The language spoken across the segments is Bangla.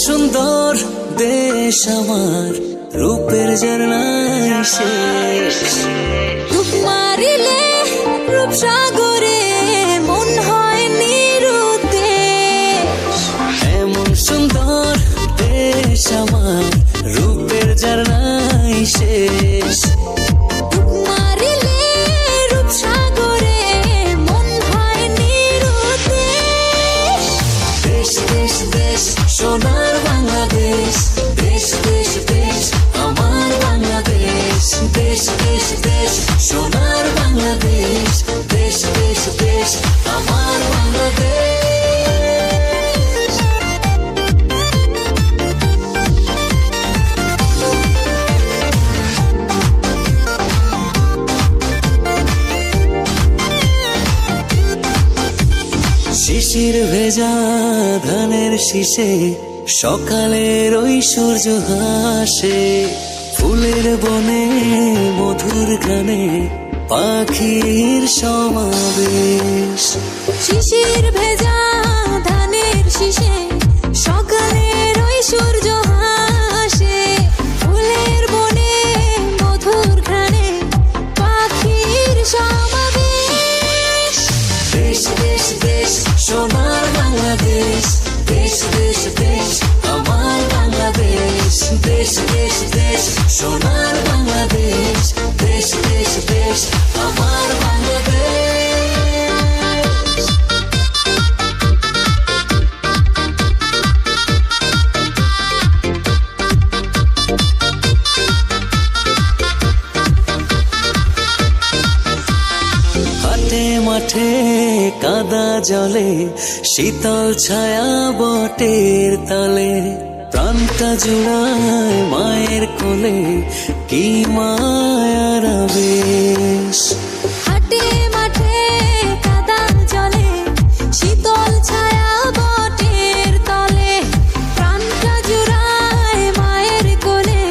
সুন্দর দেশ আমার, রূপের ঝর্ণায় শেষ। রূপ মারিলে রূপসাগরে মন হয় নিরুদ্দেশ। এমন সুন্দর দেশ আমার, রূপের ঝর্ণায় শেষ। রূপ মারিলে রূপসাগরে মন হয় নিরুদ্দেশ। দেশ দেশ দেশ সোনার বাংলাদেশ, দেশ দেশ দেশ আমার বাংলাদেশ। দেশ দেশ দেশ সোনার বাংলাদেশ, দেশ দেশ দেশ আমার বাংলাদেশ। শিশির ভেজা ধানের শীষে সকালের ওই সূর্য হাসে। ফুলের বনে মধুর গানে পাখির সমাবেশ। শিশির ভেজা ধানের শীষে সকালের ওই সূর্য হাসে। ফুলের বনে মধুর ঘ্রাণে পাখির সমাবেশ। দেশ দেশ দেশ সোনার বাংলাদেশ, দেশ দেশ দেশ আমার বাংলাদেশ। দেশ দেশ দেশ সোনার বাংলাদেশ, দেশ দেশ দেশ আমার বাংলাদেশ। হাটে মাঠে কাদা জলে, শীতল ছায়া বটের তলে। প্রাণটা জুড়ায় মায়ের কোলে, কি মায়ার আবেশ। হাটে মাঠে কাদা জলে, শীতল ছায়া বটের তলে। প্রাণটা জুড়ায় মায়ের কোলে,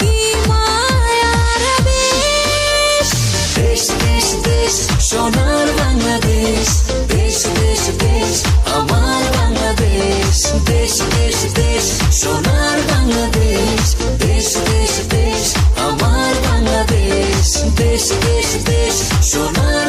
কি মায়ার আবেশ। দেশ দেশ দেশ সোনার বাংলাদেশ, দেশ দেশ দেশ আমার বাংলাদেশ। দেশ দেশ দেশ সোনার বাংলাদেশ, দেশ দেশ দেশ আমার বাংলাদেশ। দেশ দেশ দেশ সোনার